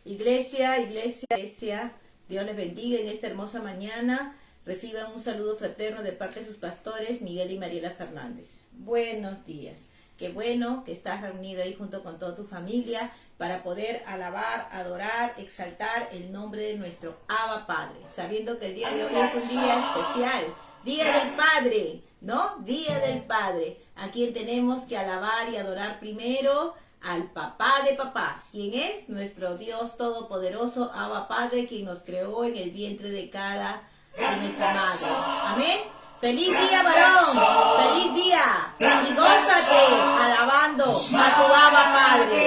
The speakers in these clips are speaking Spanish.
Iglesia, Dios les bendiga en esta hermosa mañana. Reciban un saludo fraterno de parte de sus pastores, Miguel y Mariela Fernández. Buenos días. Qué bueno que estás reunido ahí junto con toda tu familia para poder alabar, adorar, exaltar el nombre de nuestro Abba Padre, sabiendo que el día de hoy es un día especial, Día del Padre, ¿no? Día del Padre, a quien tenemos que alabar y adorar primero al papá de papás, quien es nuestro Dios todopoderoso, Abba Padre, quien nos creó en el vientre de nuestra madre. Amén. Feliz día, varón, feliz día, y gózate alabando a tu Abba Padre.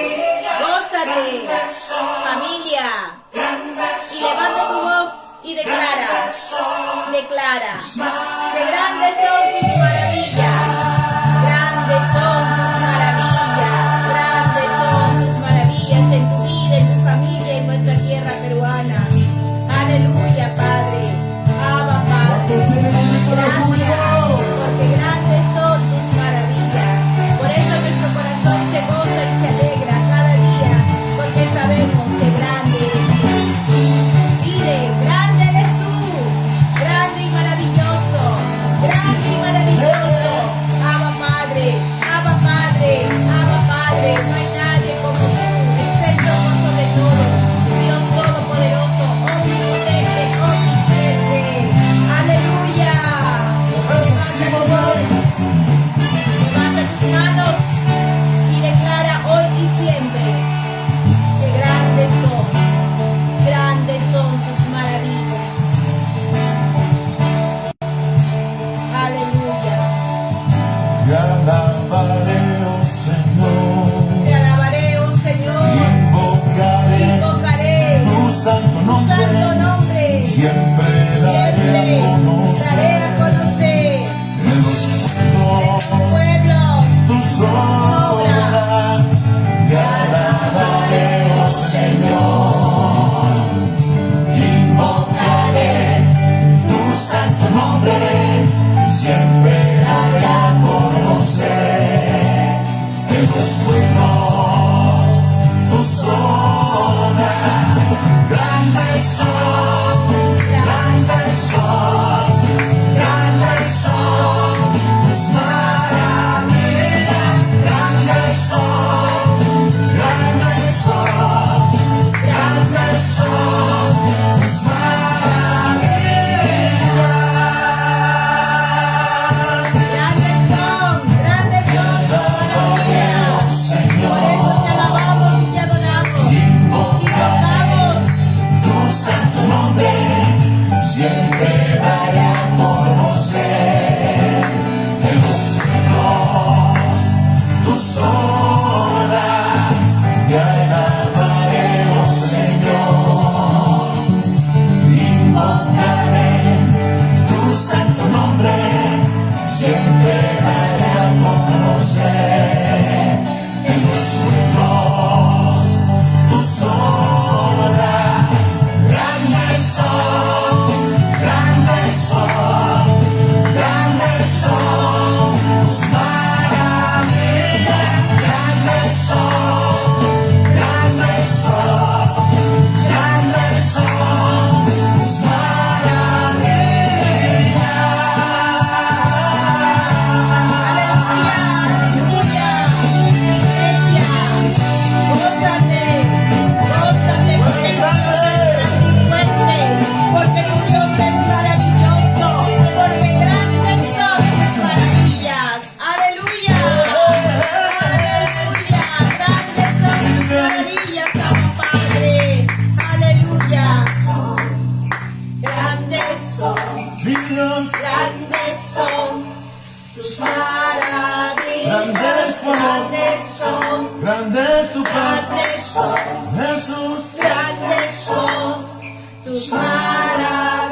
Gózate, familia, y levanta tu voz y declara que grandes son sus maravillas, grandes son sus maravillas, grandes son sus maravillas en tu vida, en tu familia, en nuestra tierra peruana. Aleluya, Padre, Abba Padre, gracias, porque grandes son tus maravillas. Por eso nuestro corazón se goza y se alegra cada día, porque sabemos que grande eres tú. Mire, grande eres tú, grande y maravilloso, Abba Padre, Abba Padre, Abba Padre. No hay nadie como tú, excelso sobre todo, Dios todopoderoso, omnipotente, omnisciente. Aleluya. Levanta tus manos y declara hoy y siempre que grandes son sus maravillas. Aleluya. Te alabaré, oh Señor. Te alabaré, oh Señor. Invocaré tu santo nombre. Siempre daré a conocer de los pueblos tus obras. Te alabaré, oh Señor. Invocaré tu santo nombre. Siempre daré a conocer de los pueblos tus obras. Grandes son, grandes son, grandes son tus maravillas. Grandes son, grandes son, grandes son tus maravillas. Grandes son tus maravillas. Por eso te alabamos y te adoramos. Invocamos Tu santo nombre siempre daré a conocer en los pueblos tus obras. Te alabaré, oh Señor. Invocaré tu santo nombre, siempre daré a conocer en los pueblos tus obras. Grandes son, grandes son, grandes son tus maravillas. Grandes son, grandes son, grandes son tus porque tu Dios es maravilloso, porque grandes son tus maravillas. Aleluya. Aleluya. Grandes son tus maravillas, Abba Padre. Aleluya. Grandes son, grandes son tus maravillas. Grandes son, grande tu paz, grandes son, Jesús. grandes son tus maravillas.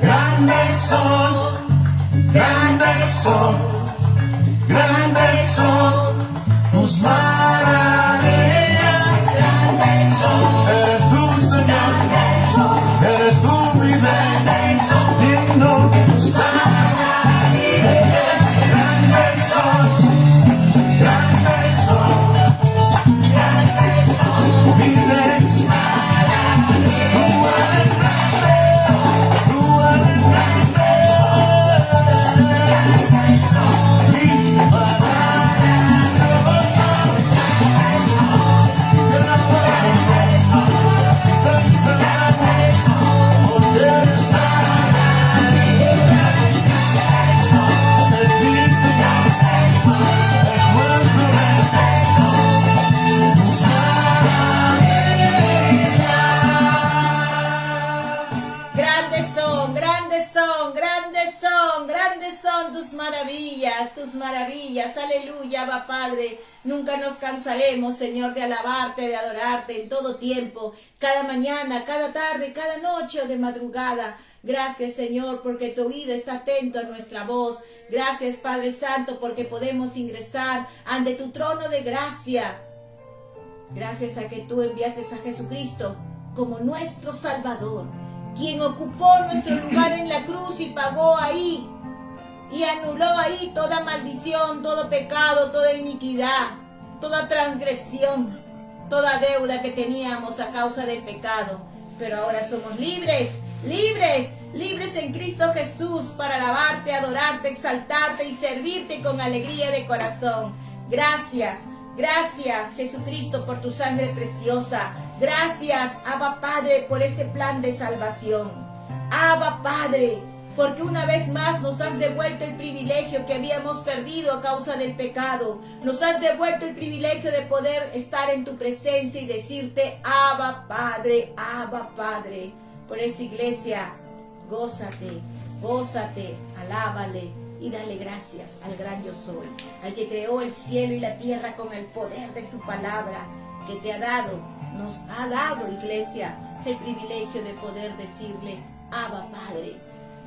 Grandes son, grandes son, grandes son tus maravillas. Grandes son, Eres tú, Señor, grandes son, eres tú mi rey, digno tus maravillas. Grandes son, grandes son, grandes son mi rey. tus maravillas. Aleluya, Abba Padre. Nunca nos cansaremos, Señor, de alabarte, de adorarte en todo tiempo, cada mañana, cada tarde, cada noche o de madrugada. Gracias, Señor, porque tu oído está atento a nuestra voz. Gracias, Padre Santo, porque podemos ingresar ante tu trono de gracia. Gracias a que tú enviaste a Jesucristo como nuestro Salvador, quien ocupó nuestro lugar en la cruz y pagó ahí y anuló ahí toda maldición, todo pecado, toda iniquidad, toda transgresión, toda deuda que teníamos a causa del pecado. Pero ahora somos libres, libres, libres en Cristo Jesús para alabarte, adorarte, exaltarte y servirte con alegría de corazón. Gracias. Gracias, Jesucristo, por tu sangre preciosa. Gracias, Abba Padre, por este plan de salvación. Abba Padre, porque una vez más nos has devuelto el privilegio que habíamos perdido a causa del pecado. Nos has devuelto el privilegio de poder estar en tu presencia y decirte, Abba Padre, Abba Padre. Por eso, iglesia, gózate, gózate, alábale. Y dale gracias al gran yo soy, al que creó el cielo y la tierra con el poder de su palabra, que te ha dado, nos ha dado, iglesia, el privilegio de poder decirle, Abba Padre,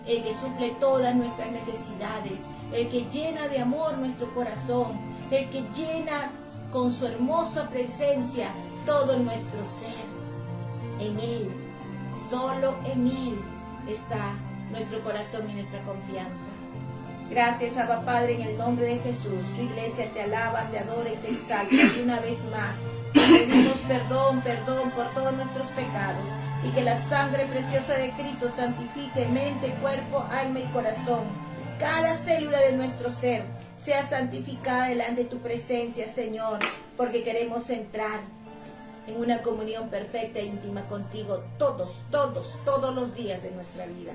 el que suple todas nuestras necesidades, el que llena de amor nuestro corazón, el que llena con su hermosa presencia todo nuestro ser. En Él, solo en Él está nuestro corazón y nuestra confianza. Gracias, Abba Padre, en el nombre de Jesús. Tu iglesia te alaba, te adora y te exalta. Y una vez más, te pedimos perdón por todos nuestros pecados. Y que la sangre preciosa de Cristo santifique mente, cuerpo, alma y corazón. Cada célula de nuestro ser sea santificada delante de tu presencia, Señor. Porque queremos entrar en una comunión perfecta e íntima contigo todos los días de nuestra vida.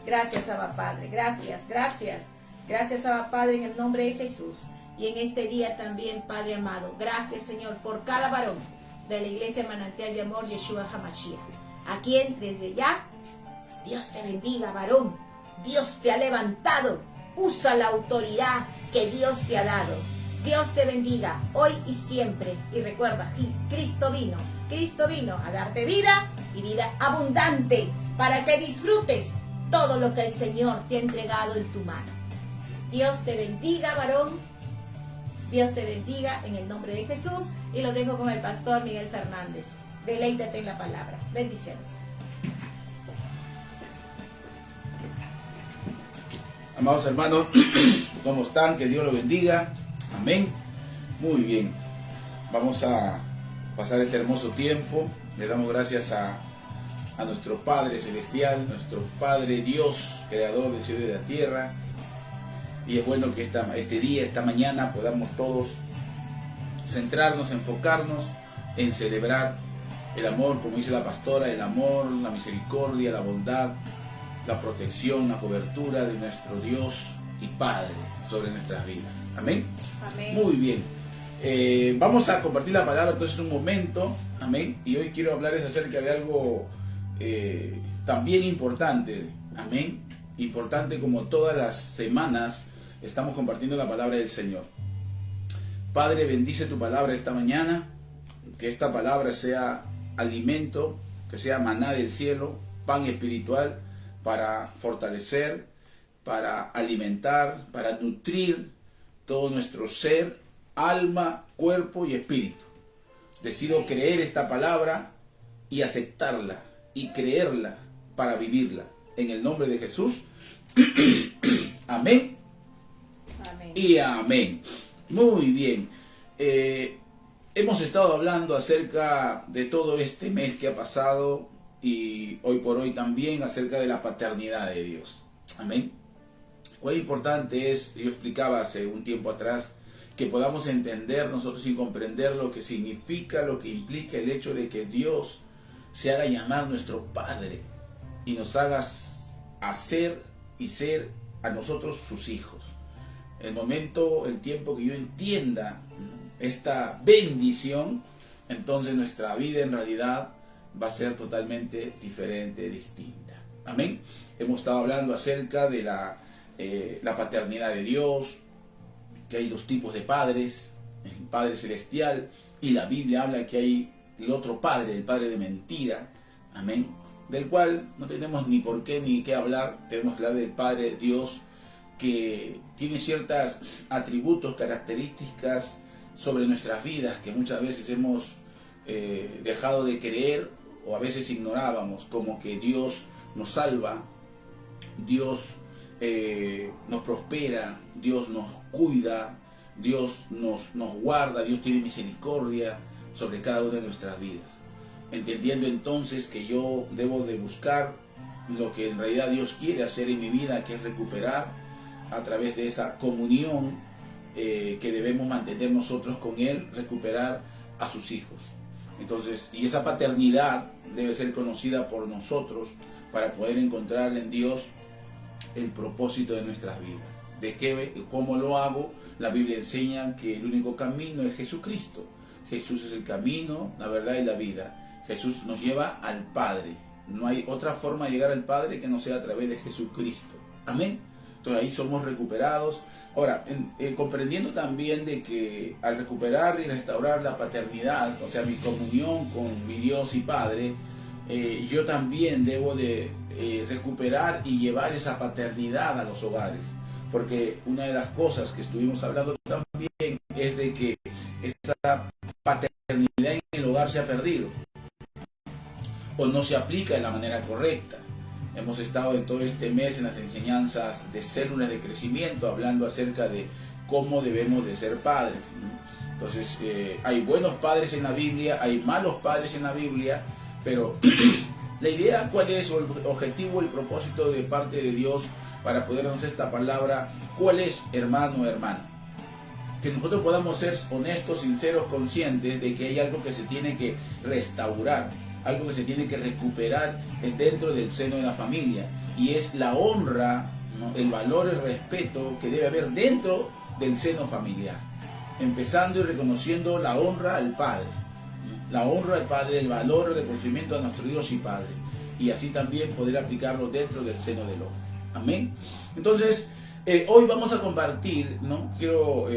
Gracias, Abba Padre. Gracias, gracias. Gracias, Abba Padre, en el nombre de Jesús. Y en este día también, Padre amado, gracias, Señor, por cada varón de la Iglesia Manantial de Amor, Yeshua HaMashiach, a quien desde ya, Dios te bendiga, varón. Dios te ha levantado. Usa la autoridad que Dios te ha dado. Dios te bendiga hoy y siempre. Y recuerda, Cristo vino a darte vida y vida abundante para que disfrutes todo lo que el Señor te ha entregado en tu mano. Dios te bendiga, varón. Dios te bendiga en el nombre de Jesús. Y lo dejo con el pastor Miguel Fernández. Deleítate en la palabra. Bendiciones. Amados hermanos, ¿cómo están? Que Dios los bendiga. Amén. Muy bien. Vamos a pasar este hermoso tiempo. Le damos gracias a nuestro Padre Celestial, nuestro Padre Dios, Creador del cielo y de la tierra. Y es bueno que este día, esta mañana, podamos todos centrarnos, enfocarnos en celebrar el amor, como dice la pastora, el amor, la misericordia, la bondad, la protección, la cobertura de nuestro Dios y Padre sobre nuestras vidas. Amén. Amén. Muy bien. Vamos a compartir la palabra entonces un momento. Amén. Y hoy quiero hablarles acerca de algo también importante. Amén. Importante, como todas las semanas estamos compartiendo la palabra del Señor. Padre, bendice tu palabra esta mañana. Que esta palabra sea alimento, que sea maná del cielo, pan espiritual para fortalecer, para alimentar, para nutrir todo nuestro ser, alma, cuerpo y espíritu. Decido creer esta palabra y aceptarla y creerla para vivirla. En el nombre de Jesús. Amén. Amén. Y amén. Muy bien. Hemos estado hablando acerca de todo este mes que ha pasado y hoy por hoy también acerca de la paternidad de Dios. Amén. Cuán importante es, yo explicaba hace un tiempo atrás, que podamos entender nosotros y comprender lo que significa, lo que implica el hecho de que Dios se haga llamar nuestro Padre y nos haga hacer y ser a nosotros sus hijos. El momento, el tiempo que yo entienda esta bendición, entonces nuestra vida en realidad va a ser totalmente diferente, distinta. Amén. Hemos estado hablando acerca de la paternidad de Dios, que hay dos tipos de padres, el Padre Celestial, y la Biblia habla que hay el otro padre, el padre de mentira, amén, del cual no tenemos ni por qué ni qué hablar. Tenemos que hablar del Padre Dios, que tiene ciertos atributos, características sobre nuestras vidas que muchas veces hemos dejado de creer o a veces ignorábamos, como que Dios nos salva, Dios nos prospera, Dios nos cuida, Dios nos guarda, Dios tiene misericordia sobre cada una de nuestras vidas. Entendiendo entonces que yo debo de buscar lo que en realidad Dios quiere hacer en mi vida, que es recuperar a través de esa comunión que debemos mantener nosotros con Él, recuperar a sus hijos. Entonces, y esa paternidad debe ser conocida por nosotros para poder encontrar en Dios el propósito de nuestras vidas. ¿Cómo lo hago? La Biblia enseña que el único camino es Jesucristo. Jesús es el camino, la verdad y la vida. Jesús nos lleva al Padre. No hay otra forma de llegar al Padre que no sea a través de Jesucristo. Amén. Entonces ahí somos recuperados. Ahora, comprendiendo también de que al recuperar y restaurar la paternidad, o sea, mi comunión con mi Dios y Padre, yo también debo de recuperar y llevar esa paternidad a los hogares. Porque una de las cosas que estuvimos hablando también es de que esa paternidad en el hogar se ha perdido o no se aplica de la manera correcta. Hemos estado en todo este mes en las enseñanzas de células de crecimiento hablando acerca de cómo debemos de ser padres, ¿no? Entonces hay buenos padres en la Biblia, hay malos padres en la Biblia, pero la idea, ¿cuál es? O el objetivo, el propósito de parte de Dios para podernos esta palabra, ¿cuál es, hermano o hermana? Que nosotros podamos ser honestos, sinceros, conscientes de que hay algo que se tiene que restaurar, algo que se tiene que recuperar dentro del seno de la familia, y es la honra, ¿no? El valor, el respeto que debe haber dentro del seno familiar, empezando y reconociendo la honra al Padre, ¿no? La honra al Padre, el valor, el reconocimiento a nuestro Dios y Padre, y así también poder aplicarlo dentro del seno del hombre. Amén. Entonces, hoy vamos a compartir, ¿no? Quiero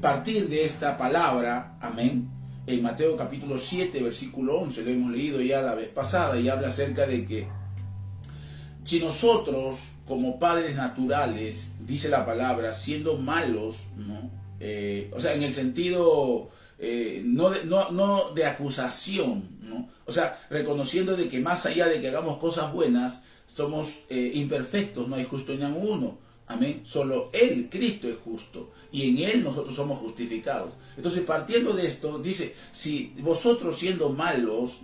partir de esta palabra, amén, en Mateo capítulo 7, versículo 11, lo hemos leído ya la vez pasada, y habla acerca de que si nosotros, como padres naturales, dice la palabra, siendo malos, ¿no? O sea, en el sentido no de acusación, ¿no? O sea, reconociendo de que más allá de que hagamos cosas buenas, somos imperfectos, no hay justo ni uno. Amén. Solo Él, Cristo, es justo, y en Él nosotros somos justificados. Entonces, partiendo de esto, dice, si vosotros siendo malos,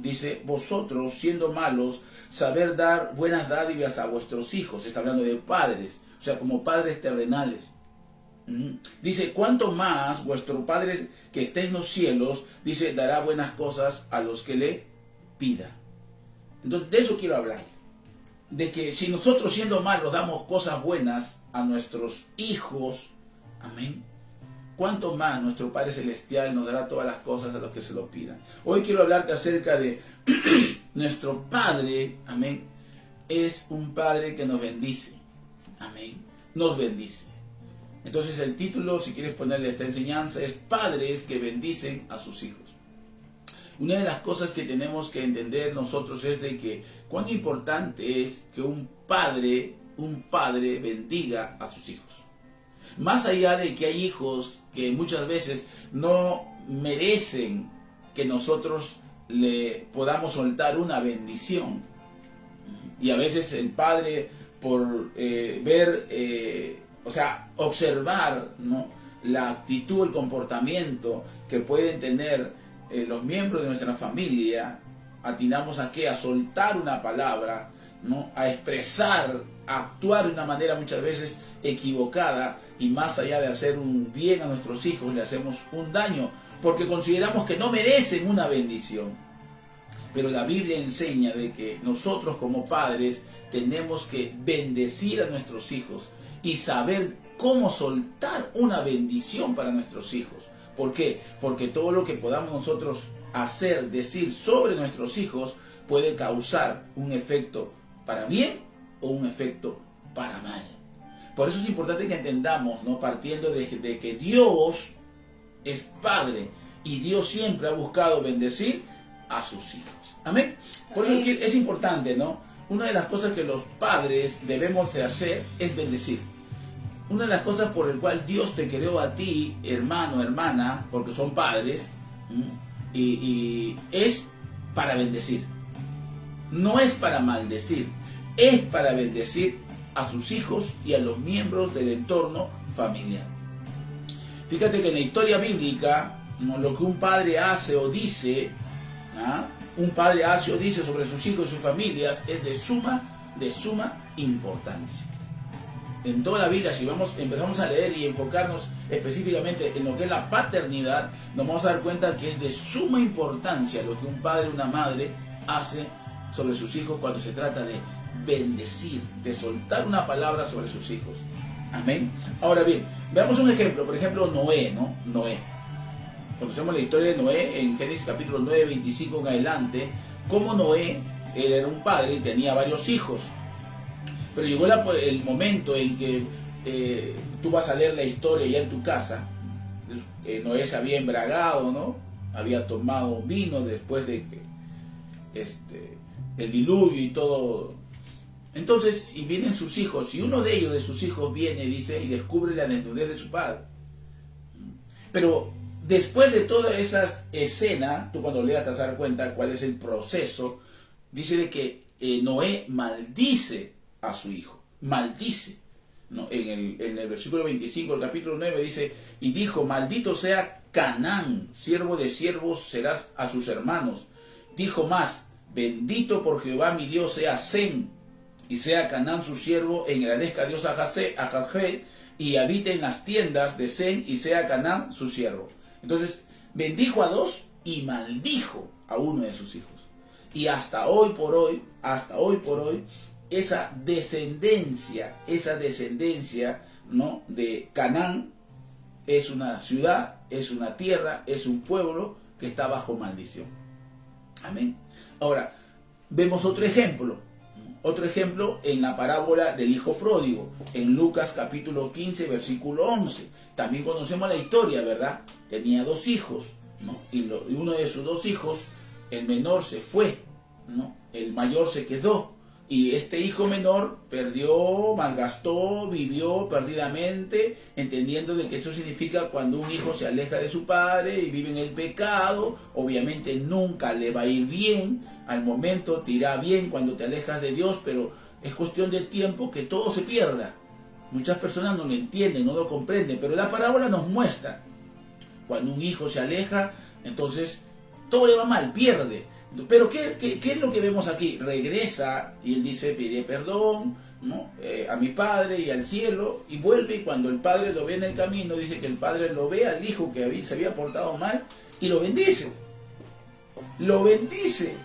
saber dar buenas dádivas a vuestros hijos, está hablando de padres, o sea, como padres terrenales. Dice, cuánto más vuestro Padre que está en los cielos, dice, dará buenas cosas a los que le pida. Entonces, de eso quiero hablar. De que si nosotros siendo malos damos cosas buenas a nuestros hijos, amén, cuánto más nuestro Padre Celestial nos dará todas las cosas a los que se lo pidan. Hoy quiero hablarte acerca de nuestro Padre, amén, es un Padre que nos bendice, amén, nos bendice. Entonces el título, si quieres ponerle esta enseñanza, es Padres que bendicen a sus hijos. Una de las cosas que tenemos que entender nosotros es de que cuán importante es que un padre bendiga a sus hijos. Más allá de que hay hijos que muchas veces no merecen que nosotros le podamos soltar una bendición. Y a veces el padre, por observar, ¿no?, la actitud, el comportamiento que pueden tener los miembros de nuestra familia, atinamos a qué, a soltar una palabra, ¿no?, a expresar, a actuar de una manera muchas veces equivocada, y más allá de hacer un bien a nuestros hijos, le hacemos un daño, porque consideramos que no merecen una bendición. Pero la Biblia enseña de que nosotros como padres tenemos que bendecir a nuestros hijos y saber cómo soltar una bendición para nuestros hijos. ¿Por qué? Porque todo lo que podamos nosotros hacer, decir sobre nuestros hijos puede causar un efecto para bien o un efecto para mal. Por eso es importante que entendamos, ¿no? Partiendo de que Dios es Padre y Dios siempre ha buscado bendecir a sus hijos. Amén. Por eso es importante, ¿no? Una de las cosas que los padres debemos de hacer es bendecir. Una de las cosas por el cual Dios te creó a ti, hermano, hermana, porque son padres, y es para bendecir. No es para maldecir, es para bendecir a sus hijos y a los miembros del entorno familiar. Fíjate que en la historia bíblica, ¿no?, lo que un padre hace o dice, sobre sus hijos y sus familias es de suma importancia. En toda la Biblia, si empezamos a leer y enfocarnos específicamente en lo que es la paternidad, nos vamos a dar cuenta que es de suma importancia lo que un padre o una madre hace sobre sus hijos cuando se trata de bendecir, de soltar una palabra sobre sus hijos. Amén. Ahora bien, veamos un ejemplo. Por ejemplo, Noé, ¿no? Noé. Conocemos la historia de Noé en Génesis capítulo 9, 25 en adelante, cómo Noé era un padre y tenía varios hijos. Pero llegó el momento en que tú vas a leer la historia ya en tu casa. Noé se había embriagado, ¿no? Había tomado vino después de que el diluvio y todo. Entonces, y vienen sus hijos, y uno de ellos, de sus hijos, viene, dice, y descubre la desnudez de su padre. Pero después de toda esa escena, tú cuando leas te vas a dar cuenta cuál es el proceso. Dice de que Noé maldice a su hijo, maldice, ¿no? En el versículo 25 del capítulo 9 dice, y dijo, maldito sea Canaán, siervo de siervos serás a sus hermanos. Dijo más, bendito por Jehová mi Dios sea Sem, y sea Canaán su siervo, engrandezca a Dios a Jafet, y habite en las tiendas de Sem, y sea Canaán su siervo. Entonces, bendijo a dos y maldijo a uno de sus hijos. Y hasta hoy por hoy, esa descendencia, ¿no?, de Canaán es una ciudad, es una tierra, es un pueblo que está bajo maldición. Amén. Ahora, vemos otro ejemplo en la parábola del hijo pródigo, en Lucas capítulo 15, versículo 11. También conocemos la historia, ¿verdad? Tenía dos hijos, ¿no? Y uno de sus dos hijos, el menor se fue, ¿no? El mayor se quedó. Y este hijo menor perdió, malgastó, vivió perdidamente, entendiendo de que eso significa cuando un hijo se aleja de su padre y vive en el pecado, obviamente nunca le va a ir bien. Al momento te irá bien cuando te alejas de Dios, pero es cuestión de tiempo que todo se pierda. Muchas personas no lo entienden, no lo comprenden, pero la parábola nos muestra. Cuando un hijo se aleja, entonces todo le va mal, pierde. Pero ¿qué es lo que vemos aquí? Regresa y él dice, pediré perdón, ¿no?, a mi padre y al cielo, y vuelve, y cuando el padre lo ve en el camino, dice que el padre lo ve al hijo que se había portado mal y lo bendice. Lo bendice.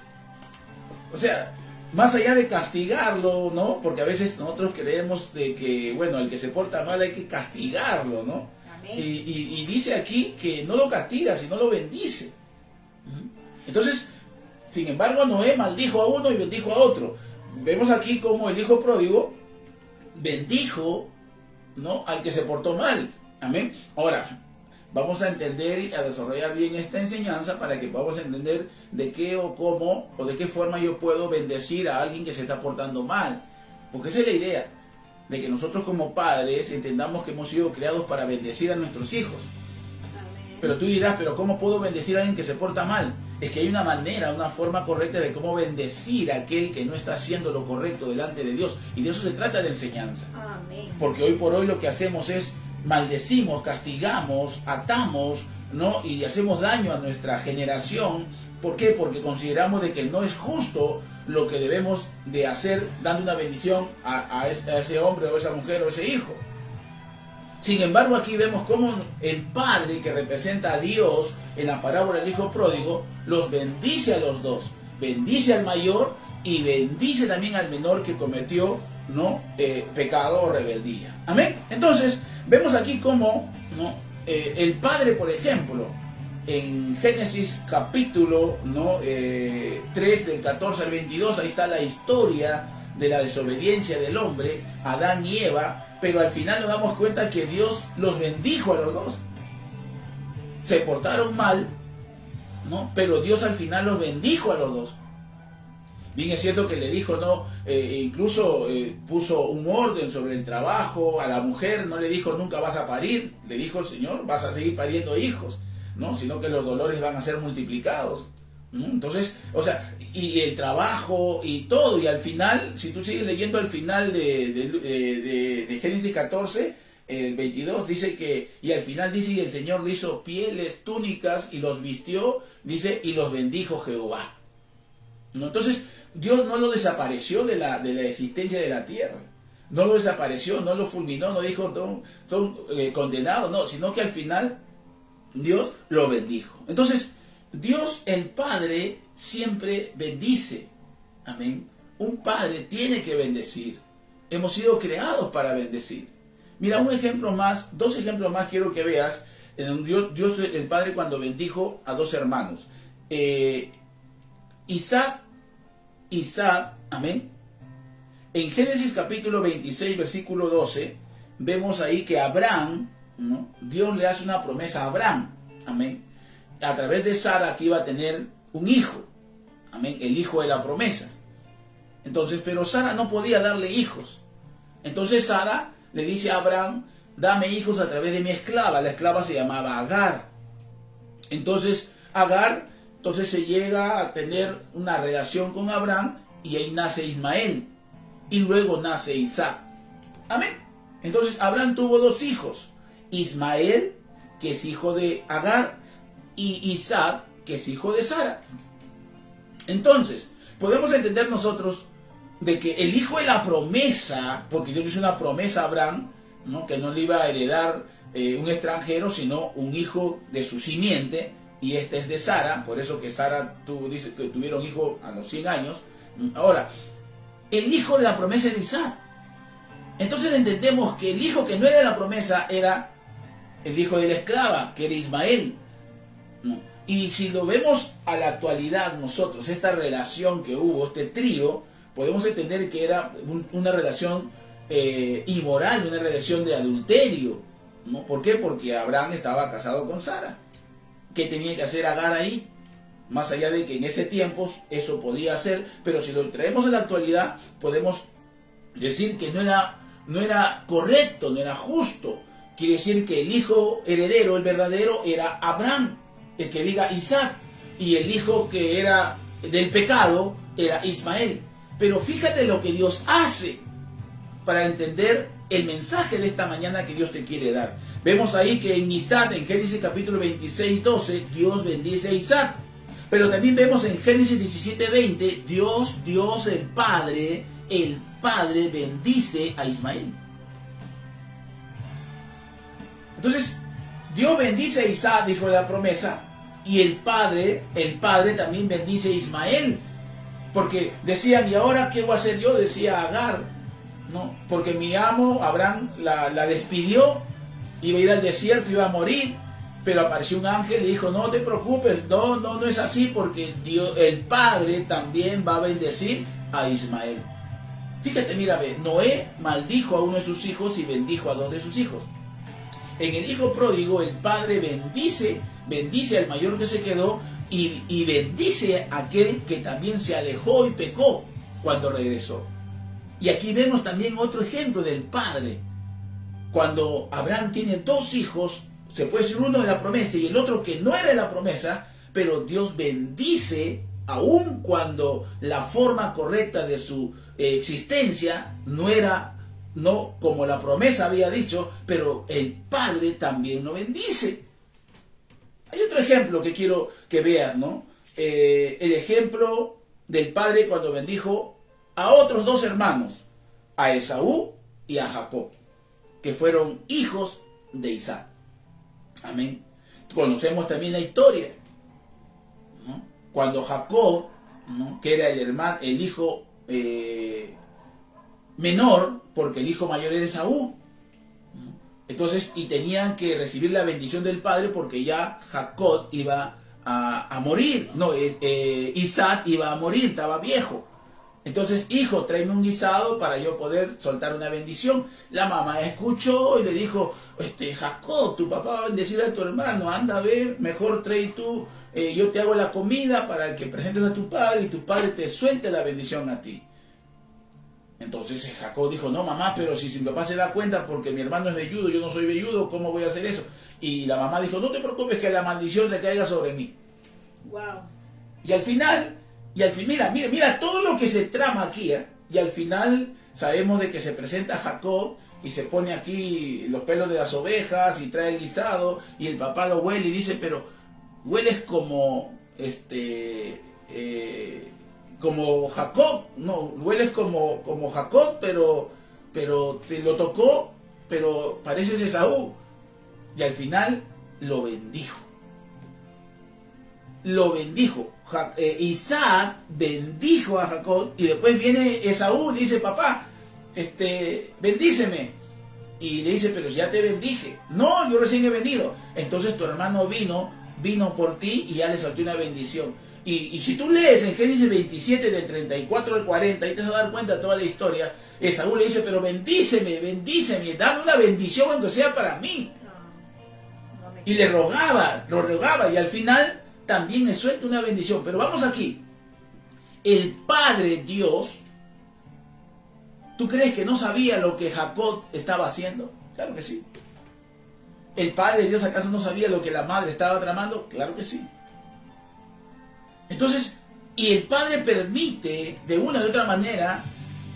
O sea, más allá de castigarlo, ¿no? Porque a veces nosotros creemos de que, bueno, al que se porta mal hay que castigarlo, ¿no? Y dice aquí que no lo castiga, sino lo bendice. Entonces, sin embargo, Noé maldijo a uno y bendijo a otro. Vemos aquí como el hijo pródigo bendijo, ¿no?, al que se portó mal. Amén. Ahora, vamos a entender y a desarrollar bien esta enseñanza para que podamos entender de qué o cómo o de qué forma yo puedo bendecir a alguien que se está portando mal. Porque esa es la idea, de que nosotros como padres entendamos que hemos sido creados para bendecir a nuestros hijos. Amén. Pero tú dirás, ¿pero cómo puedo bendecir a alguien que se porta mal? Es que hay una manera, una forma correcta de cómo bendecir a aquel que no está haciendo lo correcto delante de Dios. Y de eso se trata la enseñanza. Amén. Porque hoy por hoy lo que hacemos es maldecimos, castigamos, atamos, ¿no?, y hacemos daño a nuestra generación. ¿Por qué? Porque consideramos de que no es justo lo que debemos de hacer dando una bendición a ese hombre o esa mujer o ese hijo. Sin embargo, aquí vemos cómo el padre que representa a Dios en la parábola del hijo pródigo los bendice a los dos. Bendice al mayor y bendice también al menor que cometió, ¿no?, pecado o rebeldía. Amén. Entonces, vemos aquí cómo, ¿no?, el padre, por ejemplo, en Génesis capítulo, ¿no?, 3 del 14 al 22, ahí está la historia de la desobediencia del hombre, Adán y Eva, pero al final nos damos cuenta que Dios los bendijo a los dos. Se portaron mal, ¿no? Pero Dios al final los bendijo a los dos. Bien es cierto que le dijo, ¿no? Incluso puso un orden sobre el trabajo a la mujer, no le dijo nunca vas a parir, le dijo el Señor, vas a seguir pariendo hijos, ¿no? Sino que los dolores van a ser multiplicados, ¿no? Entonces, o sea, y el trabajo y todo, y al final, si tú sigues leyendo al final de Génesis 14, el 22 dice que, y al final dice, y el Señor le hizo pieles, túnicas, y los vistió, dice, y los bendijo Jehová, ¿no? Entonces, Dios no lo desapareció de la existencia de la tierra, no lo desapareció, no lo fulminó, no dijo son condenados, no, sino que al final Dios lo bendijo. Entonces, Dios el Padre siempre bendice, amén. Un padre tiene que bendecir, hemos sido creados para bendecir. Mira, un ejemplo más, dos ejemplos más quiero que veas. Dios el Padre cuando bendijo a dos hermanos, Isaac, amén. En Génesis capítulo 26, versículo 12, vemos ahí que Abraham, ¿no? Dios le hace una promesa a Abraham, amén, a través de Sara, que iba a tener un hijo, amén, el hijo de la promesa. Entonces, pero Sara no podía darle hijos. Entonces Sara le dice a Abraham, dame hijos a través de mi esclava. La esclava se llamaba Agar. Entonces Agar, se llega a tener una relación con Abraham y ahí nace Ismael. Y luego nace Isaac. Amén. Entonces Abraham tuvo dos hijos. Ismael, que es hijo de Agar, y Isaac, que es hijo de Sara. Entonces, podemos entender nosotros de que el hijo de la promesa, porque Dios le hizo una promesa a Abraham, ¿no? Que no le iba a heredar un extranjero, sino un hijo de su simiente, y este es de Sara, por eso que Sara dice que tuvieron hijo a los 100 años. Ahora, el hijo de la promesa era Isaac. Entonces entendemos que el hijo que no era de la promesa era el hijo de la esclava, que era Ismael, ¿no? Y si lo vemos a la actualidad nosotros, esta relación que hubo, este trío, podemos entender que era una relación inmoral, una relación de adulterio, ¿no? ¿Por qué? Porque Abraham estaba casado con Sara. ¿Qué tenía que hacer Agar ahí? Más allá de que en ese tiempo eso podía hacer, pero si lo traemos a la actualidad, podemos decir que no era correcto, no era justo. Quiere decir que el hijo heredero, el verdadero, era Abraham, el que diga Isaac, y el hijo que era del pecado era Ismael. Pero fíjate lo que Dios hace para entender el mensaje de esta mañana que Dios te quiere dar. Vemos ahí que en Isaac, en Génesis capítulo 26, 12, Dios bendice a Isaac. Pero también vemos en Génesis 17, 20, Dios el Padre bendice a Ismael. Entonces, Dios bendice a Isaac, dijo la promesa, y el padre también bendice a Ismael. Porque decían, ¿y ahora qué voy a hacer yo? Decía Agar, ¿no? Porque mi amo, Abraham, la despidió, iba a ir al desierto, iba a morir, pero apareció un ángel y dijo, no te preocupes, no es así, porque Dios, el Padre también va a bendecir a Ismael. Fíjate, mira, Noé maldijo a uno de sus hijos y bendijo a dos de sus hijos. En el hijo pródigo, el padre bendice al mayor que se quedó y bendice a aquel que también se alejó y pecó cuando regresó. Y aquí vemos también otro ejemplo del padre. Cuando Abraham tiene dos hijos, se puede decir uno de la promesa y el otro que no era de la promesa, pero Dios bendice aun cuando la forma correcta de su existencia no como la promesa había dicho, pero el Padre también lo bendice. Hay otro ejemplo que quiero que veas, ¿no? El ejemplo del Padre cuando bendijo a otros dos hermanos, a Esaú y a Jacob, que fueron hijos de Isaac. Amén. Conocemos también la historia, ¿no? Cuando Jacob, ¿no? Que era el hijo menor, porque el hijo mayor era Esaú, ¿no? Entonces, y tenían que recibir la bendición del padre porque ya Jacob iba a morir, Isaac iba a morir, estaba viejo. Entonces, hijo, tráeme un guisado para yo poder soltar una bendición. La mamá escuchó y le dijo, Jacob, tu papá va a bendecir a tu hermano, anda, ve, mejor trae tú, yo te hago la comida para que presentes a tu padre y tu padre te suelte la bendición a ti. Entonces Jacob dijo, no mamá, pero si mi papá se da cuenta porque mi hermano es velludo, yo no soy velludo, ¿cómo voy a hacer eso? Y la mamá dijo, no te preocupes que la maldición recaiga sobre mí. Wow. Y al final, mira todo lo que se trama aquí, ¿eh? Y al final sabemos de que se presenta Jacob y se pone aquí los pelos de las ovejas y trae el guisado y el papá lo huele y dice, pero hueles como como Jacob, no, hueles como Jacob, pero te lo tocó, pero pareces Esaú. Y al final lo bendijo. Isaac bendijo a Jacob y después viene Esaú y dice, papá, bendíceme. Y le dice, pero ya te bendije. No, yo recién he venido. Entonces tu hermano vino por ti y ya le solté una bendición. Y si tú lees en Génesis 27 del 34 al 40, ahí te vas a dar cuenta de toda la historia. Esaú le dice, pero bendíceme, dame una bendición aunque sea para mí. Y le rogaba, y al final también le suelta una bendición. Pero vamos aquí. El Padre Dios, ¿tú crees que no sabía lo que Jacob estaba haciendo? Claro que sí. ¿El Padre Dios acaso no sabía lo que la madre estaba tramando? Claro que sí. Entonces, y el Padre permite de una u otra manera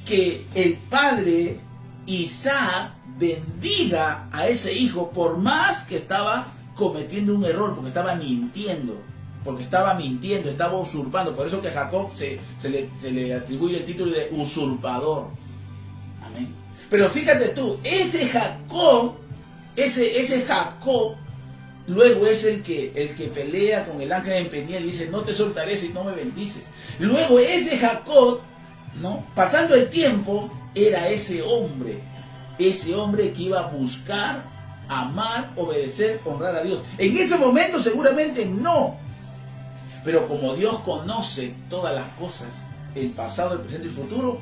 que el Padre Isaac bendiga a ese hijo por más que estaba cometiendo un error, porque estaba mintiendo, estaba usurpando. Por eso que a Jacob se le atribuye el título de usurpador. Amén. Pero fíjate tú, ese Jacob luego es el que pelea con el ángel en Peniel y dice, no te soltaré si no me bendices. Luego ese Jacob, ¿no? Pasando el tiempo, era ese hombre que iba a buscar, amar, obedecer, honrar a Dios. En ese momento seguramente no. Pero como Dios conoce todas las cosas, el pasado, el presente y el futuro,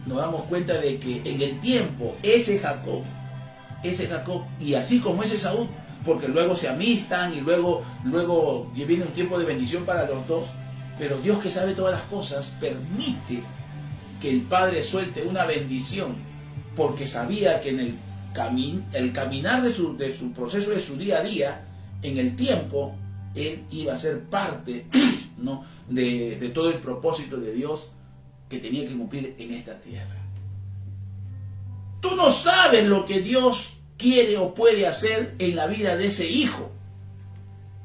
nos damos cuenta de que en el tiempo, ese Jacob, y así como ese Esaú, porque luego se amistan y luego viene un tiempo de bendición para los dos, pero Dios, que sabe todas las cosas, permite que el Padre suelte una bendición, porque sabía que en el caminar de su proceso, de su día a día, en el tiempo, él iba a ser parte, ¿no?, de todo el propósito de Dios que tenía que cumplir en esta tierra. Tú no sabes lo que Dios quiere o puede hacer en la vida de ese hijo.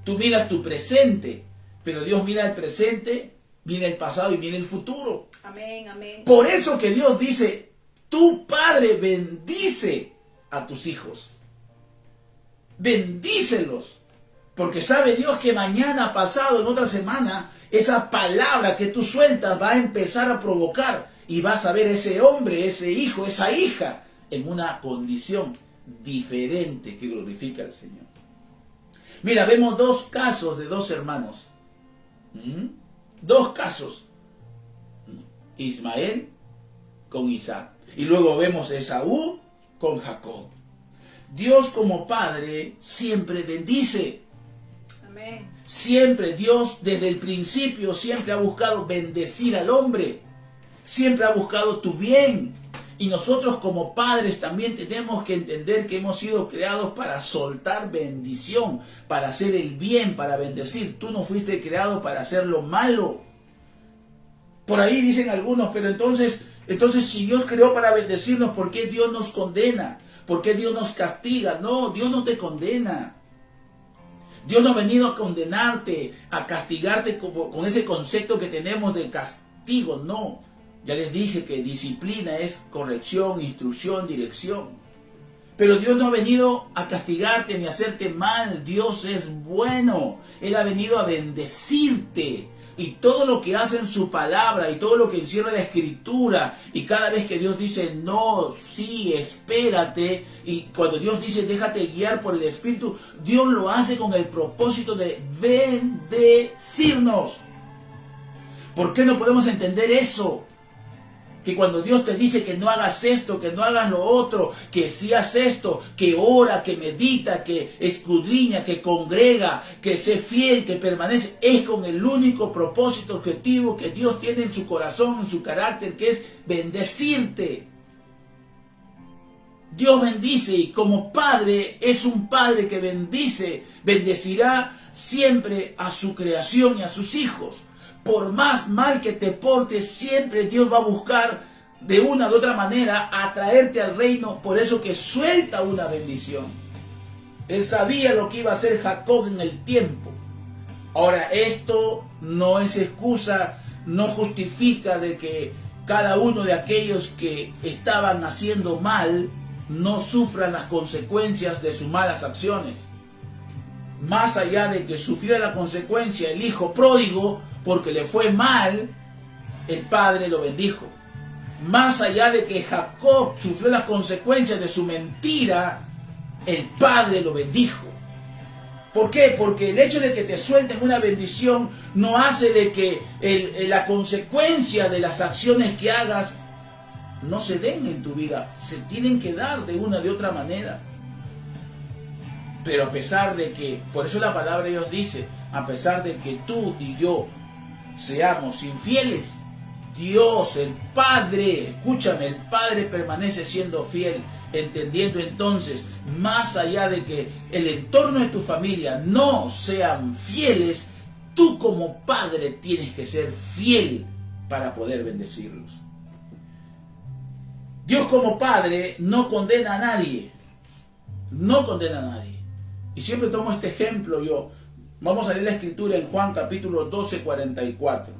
Tú miras tu presente, pero Dios mira el presente, mira el pasado y mira el futuro. Amén, amén. Por eso que Dios dice, tu Padre bendice a tus hijos. Bendícelos. Porque sabe Dios que mañana, pasado, en otra semana, esa palabra que tú sueltas va a empezar a provocar y vas a ver ese hombre, ese hijo, esa hija en una condición diferente que glorifica al Señor. Mira, vemos dos casos de dos hermanos. Dos casos. Ismael con Isaac. Y luego vemos Esaú con Jacob. Dios como Padre siempre bendice. Amén. Siempre Dios desde el principio siempre ha buscado bendecir al hombre. Siempre ha buscado tu bien. Y nosotros como padres también tenemos que entender que hemos sido creados para soltar bendición, para hacer el bien, para bendecir. Tú no fuiste creado para hacer lo malo. Por ahí dicen algunos, pero entonces si Dios creó para bendecirnos, ¿por qué Dios nos condena? ¿Por qué Dios nos castiga? No, Dios no te condena. Dios no ha venido a condenarte, a castigarte con ese concepto que tenemos de castigo, no. Ya les dije que disciplina es corrección, instrucción, dirección. Pero Dios no ha venido a castigarte ni a hacerte mal. Dios es bueno. Él ha venido a bendecirte. Y todo lo que hace en su palabra y todo lo que encierra la Escritura, y cada vez que Dios dice no, sí, espérate, y cuando Dios dice déjate guiar por el Espíritu, Dios lo hace con el propósito de bendecirnos. ¿Por qué no podemos entender eso? que cuando Dios te dice que no hagas esto, que no hagas lo otro, que si haces esto, que ora, que medita, que escudriña, que congrega, que sé fiel, que permanece, es con el único propósito objetivo que Dios tiene en su corazón, en su carácter, que es bendecirte. Dios bendice, y como Padre es un Padre que bendice, bendecirá siempre a su creación y a sus hijos. Por más mal que te portes, siempre Dios va a buscar de una u otra manera atraerte al reino. Por eso que suelta una bendición. Él sabía lo que iba a hacer Jacob en el tiempo. Ahora, esto no es excusa, no justifica de que cada uno de aquellos que estaban haciendo mal no sufran las consecuencias de sus malas acciones. Más allá de que sufriera la consecuencia el hijo pródigo porque le fue mal, el padre lo bendijo. Más allá de que Jacob sufrió las consecuencias de su mentira, el padre lo bendijo. ¿Por qué? Porque el hecho de que te suelten una bendición no hace de que la consecuencia de las acciones que hagas no se den en tu vida. Se tienen que dar de una de otra manera. Pero a pesar de que, por eso la palabra de Dios dice, a pesar de que tú y yo seamos infieles, Dios, el Padre, escúchame, el Padre permanece siendo fiel, entendiendo entonces, más allá de que el entorno de tu familia no sean fieles, tú como Padre tienes que ser fiel para poder bendecirlos. Dios como Padre no condena a nadie, no condena a nadie. Y siempre tomo este ejemplo yo. Vamos a leer la escritura en Juan capítulo 12, 44.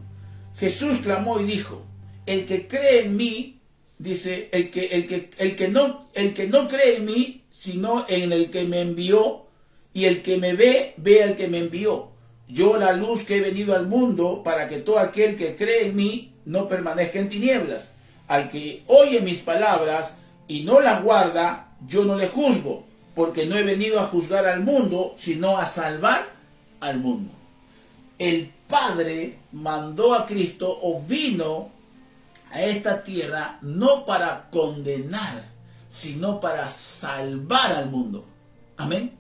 Jesús clamó y dijo, el que cree en mí, dice, el que no cree en mí, sino en el que me envió, y el que me ve, ve al que me envió. Yo la luz que he venido al mundo, para que todo aquel que cree en mí no permanezca en tinieblas. Al que oye mis palabras y no las guarda, yo no le juzgo, porque no he venido a juzgar al mundo, sino a salvar al mundo. El Padre mandó a Cristo, o vino a esta tierra, no para condenar, sino para salvar al mundo. Amén.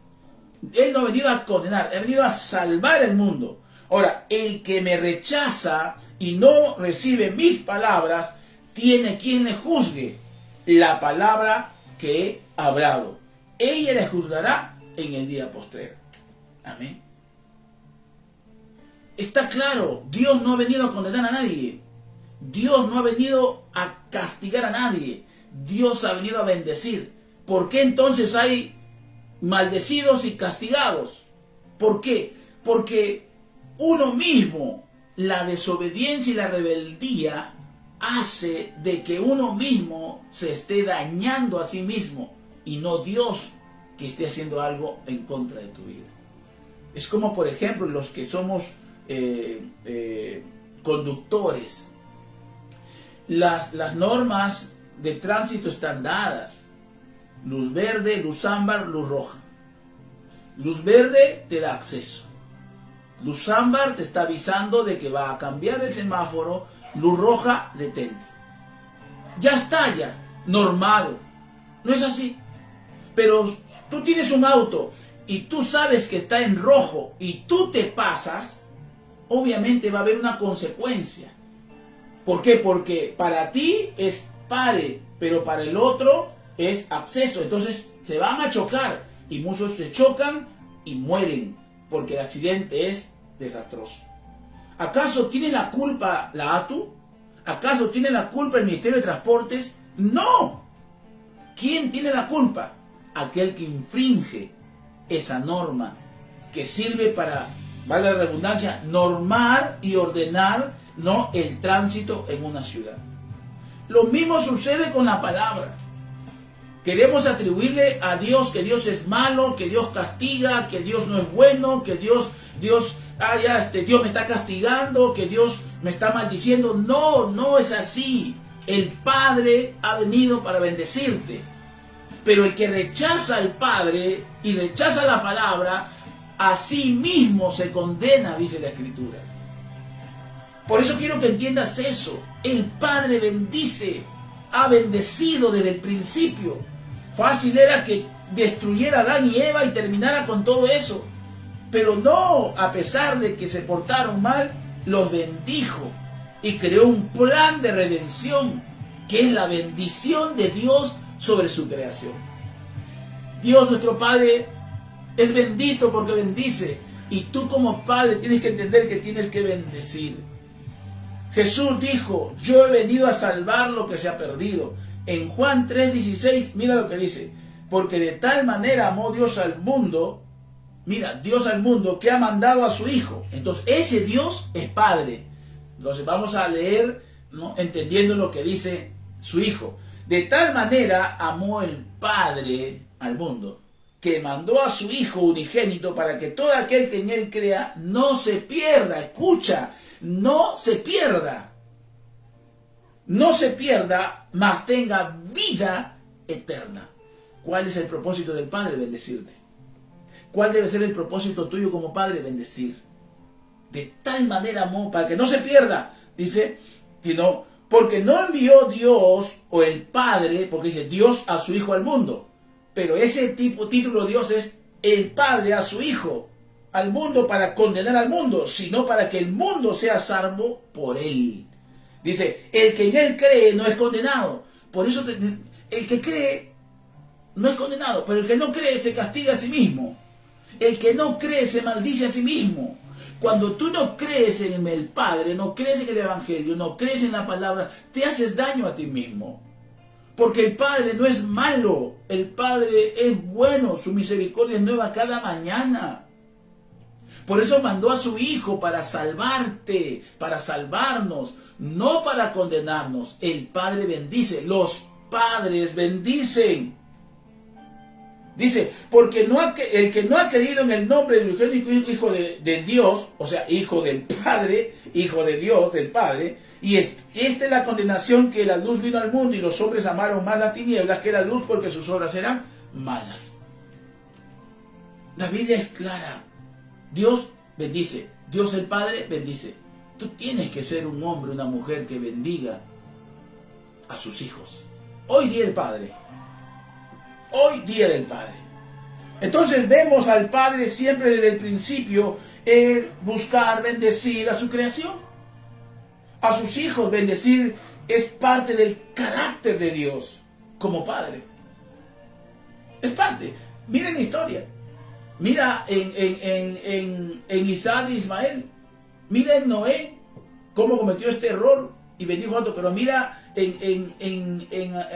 Él no ha venido a condenar, ha venido a salvar el mundo. Ahora, el que me rechaza y no recibe mis palabras, tiene quien le juzgue la palabra que he hablado. Ella le juzgará en el día postrero. Amén. Está claro, Dios no ha venido a condenar a nadie. Dios no ha venido a castigar a nadie. Dios ha venido a bendecir. ¿Por qué entonces hay maldecidos y castigados? ¿Por qué? Porque uno mismo, la desobediencia y la rebeldía hace de que uno mismo se esté dañando a sí mismo y no Dios que esté haciendo algo en contra de tu vida. Es como, por ejemplo, los que somos conductores. Las normas de tránsito están dadas. Luz verde, luz ámbar, luz roja. Luz verde te da acceso. Luz ámbar te está avisando de que va a cambiar el semáforo. Luz roja, detente. Ya está ya, normado. No es así. Pero tú tienes un auto y tú sabes que está en rojo y tú te pasas, obviamente va a haber una consecuencia. ¿Por qué? Porque para ti es pare, pero para el otro es acceso. Entonces se van a chocar y muchos se chocan y mueren porque el accidente es desastroso. ¿Acaso tiene la culpa la ATU? ¿Acaso tiene la culpa el Ministerio de Transportes? No. ¿Quién tiene la culpa? Aquel que infringe esa norma que sirve para, vale la redundancia, normar y ordenar, ¿no?, el tránsito en una ciudad. Lo mismo sucede con la palabra. Queremos atribuirle a Dios que Dios es malo, que Dios castiga, que Dios no es bueno, que Dios me está castigando, que Dios me está maldiciendo. No, no es así. El Padre ha venido para bendecirte. Pero el que rechaza al Padre y rechaza la palabra, a sí mismo se condena, dice la Escritura. Por eso quiero que entiendas eso. El Padre bendice, ha bendecido desde el principio. Fácil era que destruyera a Adán y Eva y terminara con todo eso. Pero no, a pesar de que se portaron mal, los bendijo y creó un plan de redención, que es la bendición de Dios sobre su creación. Dios nuestro Padre es bendito porque bendice, y tú como padre tienes que entender que tienes que bendecir. Jesús dijo: yo he venido a salvar lo que se ha perdido. En Juan 3:16, mira lo que dice: porque de tal manera amó Dios al mundo, mira, Dios al mundo, que ha mandado a su Hijo. Entonces ese Dios es Padre. Entonces vamos a leer, ¿no?, entendiendo lo que dice su Hijo. De tal manera amó el Padre al mundo, que mandó a su Hijo unigénito, para que todo aquel que en Él crea no se pierda. Escucha, no se pierda. No se pierda, mas tenga vida eterna. ¿Cuál es el propósito del Padre? Bendecirte. ¿Cuál debe ser el propósito tuyo como Padre? Bendecir. De tal manera amó, para que no se pierda, dice, sino porque no envió Dios o el Padre, porque dice Dios a su Hijo al mundo. Pero ese título de Dios es el Padre a su Hijo al mundo, para condenar al mundo, sino para que el mundo sea salvo por Él. Dice, el que en Él cree no es condenado. Por eso el que cree no es condenado, pero el que no cree se castiga a sí mismo. El que no cree se maldice a sí mismo. Cuando tú no crees en el Padre, no crees en el Evangelio, no crees en la palabra, te haces daño a ti mismo. Porque el Padre no es malo, el Padre es bueno, su misericordia es nueva cada mañana. Por eso mandó a su Hijo para salvarte, para salvarnos, no para condenarnos. El Padre bendice, los padres bendicen. Dice, porque el que no ha creído en el nombre del unigénito Hijo de Dios, o sea, Hijo del Padre, Hijo de Dios, del Padre, y esta es la condenación, que la luz vino al mundo y los hombres amaron más las tinieblas que la luz, porque sus obras eran malas. La Biblia es clara. Dios bendice, Dios el Padre bendice. Tú tienes que ser un hombre, una mujer que bendiga a sus hijos. Hoy día el Padre. Hoy día del Padre. Entonces vemos al Padre siempre desde el principio buscar bendecir a su creación, a sus hijos. Bendecir es parte del carácter de Dios como Padre. Es parte. Mira en la historia. Mira en Isaac y Ismael. Mira en Noé cómo cometió este error y bendijo a otro. Pero mira en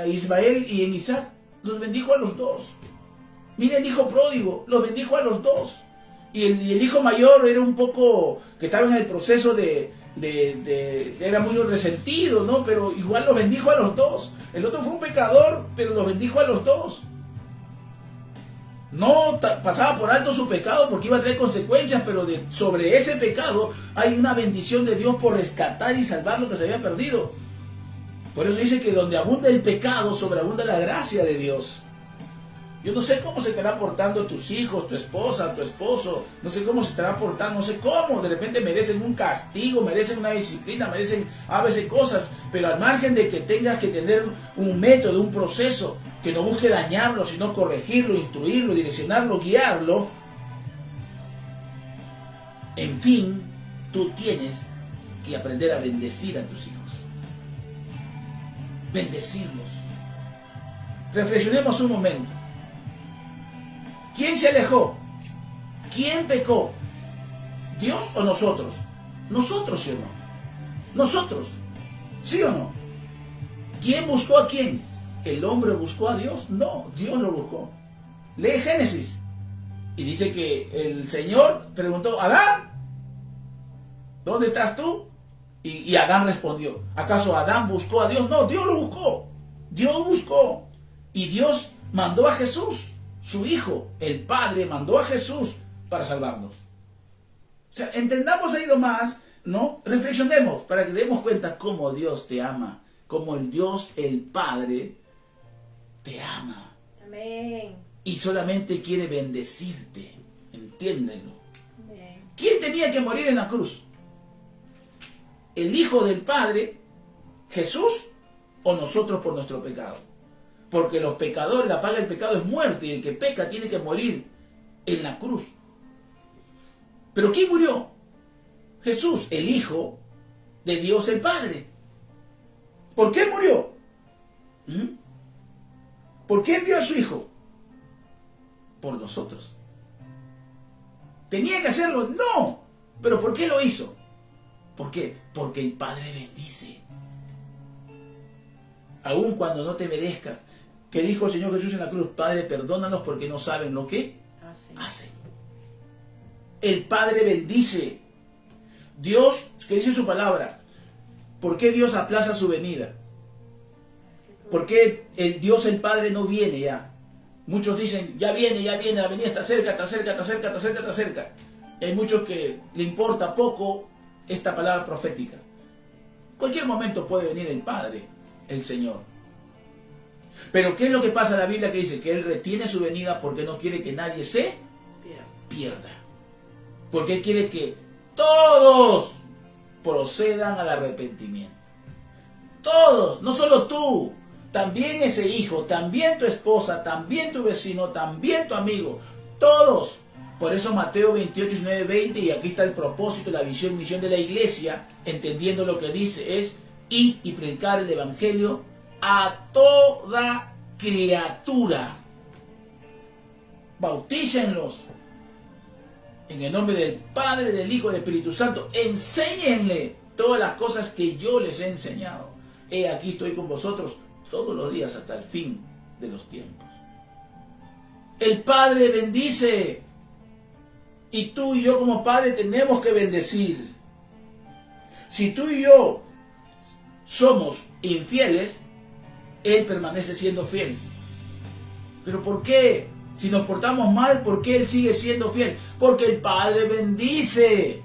Ismael y en Isaac. Los bendijo a los dos. Mira el hijo pródigo, los bendijo a los dos. Y el hijo mayor era un poco, que estaba en el proceso era muy resentido, ¿no? Pero igual los bendijo a los dos. El otro fue un pecador, pero los bendijo a los dos. No pasaba por alto su pecado porque iba a traer consecuencias, pero sobre ese pecado hay una bendición de Dios por rescatar y salvar lo que se había perdido. Por eso dice que donde abunda el pecado, sobreabunda la gracia de Dios. Yo no sé cómo se estarán portando tus hijos, tu esposa, tu esposo. No sé cómo se estarán portando, no sé cómo. De repente merecen un castigo, merecen una disciplina, merecen a veces cosas. Pero al margen de que tengas que tener un método, un proceso, que no busque dañarlo, sino corregirlo, instruirlo, direccionarlo, guiarlo. En fin, tú tienes que aprender a bendecir a tus hijos. Bendecirlos. Reflexionemos un momento. ¿Quién se alejó? ¿Quién pecó? ¿Dios o nosotros? Nosotros, ¿sí o no? Nosotros, ¿sí o no? ¿Quién buscó a quién? ¿El hombre buscó a Dios? No, Dios lo buscó. Lee Génesis y dice que el Señor preguntó: Adán, ¿dónde estás tú? Y Adán respondió. ¿Acaso Adán buscó a Dios? No, Dios lo buscó. Dios buscó. Y Dios mandó a Jesús, su Hijo. El Padre mandó a Jesús para salvarnos. O sea, entendamos ahí nomás, ¿no? Reflexionemos para que demos cuenta cómo Dios te ama. Cómo el Dios, el Padre, te ama. Amén. Y solamente quiere bendecirte. Entiéndelo. Amén. ¿Quién tenía que morir en la cruz? el Hijo del Padre, Jesús, o nosotros por nuestro pecado. Porque los pecadores, la paga del pecado es muerte, y el que peca tiene que morir en la cruz. ¿Pero quién murió? Jesús, el Hijo de Dios el Padre. ¿Por qué murió? ¿Por qué envió a su Hijo? Por nosotros. ¿Tenía que hacerlo? No. ¿Pero por qué lo hizo? ¿Por qué? Porque el Padre bendice. Aun cuando no te merezcas. ¿Qué dijo el Señor Jesús en la cruz? Padre, perdónalos porque no saben lo que hacen. El Padre bendice. Dios, que dice su palabra, ¿por qué Dios aplaza su venida? ¿Por qué Dios el Padre no viene ya? Muchos dicen, ya viene, la venida está cerca, está cerca, está cerca, está cerca, está cerca. Y hay muchos que le importa poco esta palabra profética. En cualquier momento puede venir el Padre, el Señor. Pero ¿qué es lo que pasa en la Biblia que dice? Que Él retiene su venida porque no quiere que nadie se pierda. Porque Él quiere que todos procedan al arrepentimiento. Todos, no solo tú, también ese hijo, también tu esposa, también tu vecino, también tu amigo, todos. Por eso Mateo 28, 19, 20, y aquí está el propósito, la visión, misión de la iglesia, entendiendo lo que dice, es ir y predicar el evangelio a toda criatura. Bautícenlos en el nombre del Padre, del Hijo y del Espíritu Santo. Enséñenle todas las cosas que yo les he enseñado. He aquí estoy con vosotros todos los días hasta el fin de los tiempos. El Padre bendice. Y tú y yo como padre tenemos que bendecir. Si tú y yo somos infieles, Él permanece siendo fiel. ¿Pero por qué? Si nos portamos mal, ¿por qué Él sigue siendo fiel? Porque el Padre bendice.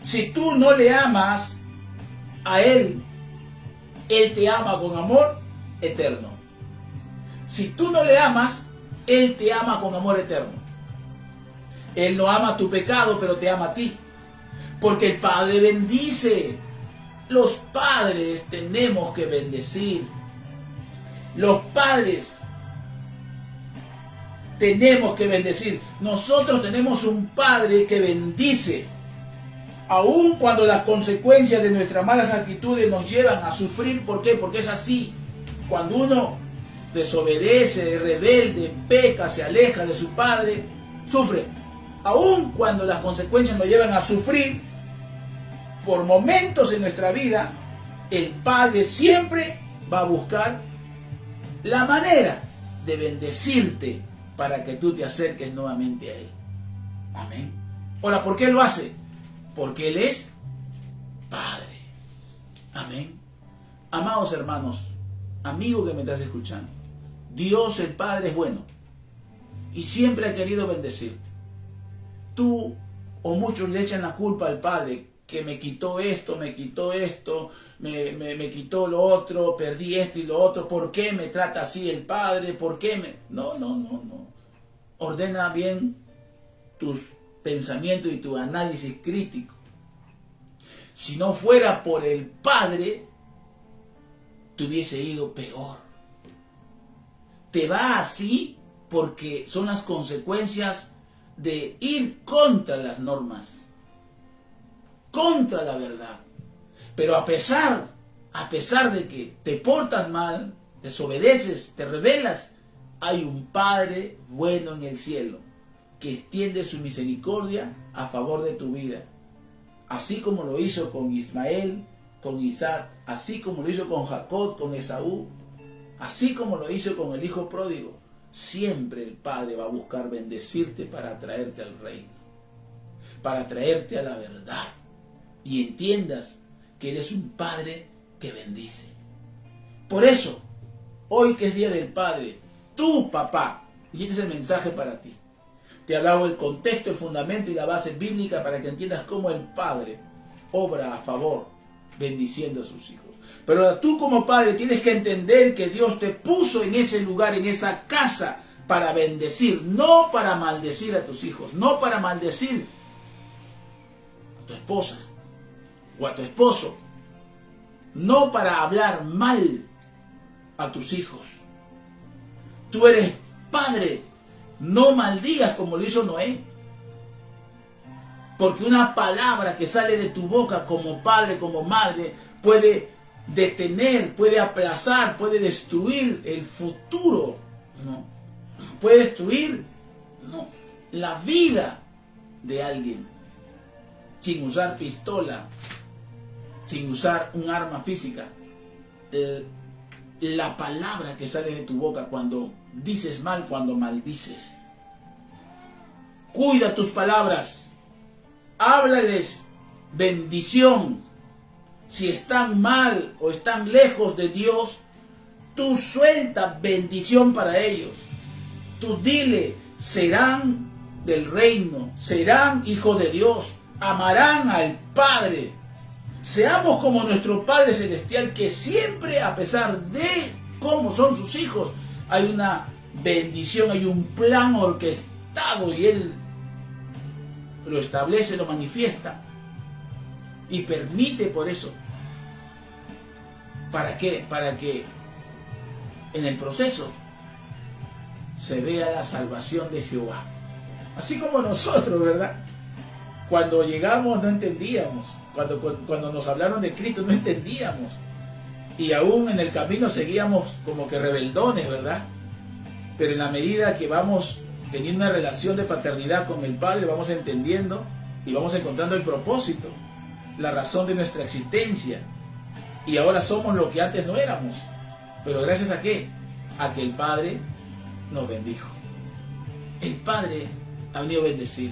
Si tú no le amas a Él, Él te ama con amor eterno. Si tú no le amas, Él te ama con amor eterno. Él no ama tu pecado, pero te ama a ti. Porque el Padre bendice. Los padres tenemos que bendecir. Los padres tenemos que bendecir. Nosotros tenemos un Padre que bendice. Aun cuando las consecuencias de nuestras malas actitudes nos llevan a sufrir. ¿Por qué? Porque es así. Cuando uno desobedece, es rebelde, peca, se aleja de su Padre, sufre. Aun cuando las consecuencias nos llevan a sufrir, por momentos en nuestra vida, el Padre siempre va a buscar la manera de bendecirte para que tú te acerques nuevamente a Él. Amén. Ahora, ¿por qué lo hace? Porque Él es Padre. Amén. Amados hermanos, amigo que me estás escuchando, Dios el Padre es bueno y siempre ha querido bendecirte. Tú o muchos le echan la culpa al Padre, que me quitó esto, me quitó lo otro, perdí esto y lo otro. ¿Por qué me trata así el Padre? ¿Por qué me...? No. Ordena bien tus pensamientos y tu análisis crítico. Si no fuera por el Padre, te hubiese ido peor. Te va así porque son las consecuencias de ir contra las normas, contra la verdad. Pero a pesar de que te portas mal, desobedeces, te rebelas, hay un Padre bueno en el cielo que extiende su misericordia a favor de tu vida. Así como lo hizo con Ismael, con Isaac, así como lo hizo con Jacob, con Esaú, así como lo hizo con el hijo pródigo. Siempre el Padre va a buscar bendecirte para traerte al reino, para traerte a la verdad, y entiendas que eres un Padre que bendice. Por eso, hoy que es Día del Padre, tu papá, y este es el mensaje para ti. Te he hablado el contexto, el fundamento y la base bíblica para que entiendas cómo el Padre obra a favor, bendiciendo a sus hijos. Pero tú como padre tienes que entender que Dios te puso en ese lugar, en esa casa, para bendecir, no para maldecir a tus hijos, no para maldecir tu esposa o a tu esposo, no para hablar mal a tus hijos. Tú eres padre, no maldigas como lo hizo Noé. Porque una palabra que sale de tu boca como padre, como madre, puede detener, puede aplazar, puede destruir el futuro, ¿no? Puede destruir, ¿no?, la vida de alguien, sin usar pistola, sin usar un arma física. La palabra que sale de tu boca cuando dices mal, cuando maldices. Cuida tus palabras. Háblales bendición. Si están mal o están lejos de Dios, tú suelta bendición para ellos. Tú dile, serán del reino, serán hijos de Dios, amarán al Padre. Seamos como nuestro Padre Celestial, que siempre, a pesar de cómo son sus hijos, hay una bendición, hay un plan orquestado y Él lo establece, lo manifiesta y permite por eso. ¿Para qué? Para que en el proceso se vea la salvación de Jehová. Así como nosotros, ¿verdad? Cuando llegamos no entendíamos. Cuando nos hablaron de Cristo no entendíamos. Y aún en el camino seguíamos como que rebeldones, ¿verdad? Pero en la medida que vamos teniendo una relación de paternidad con el Padre, vamos entendiendo y vamos encontrando el propósito, la razón de nuestra existencia. Y ahora somos lo que antes no éramos. ¿Pero gracias a qué? A que el Padre nos bendijo. El Padre ha venido a bendecir.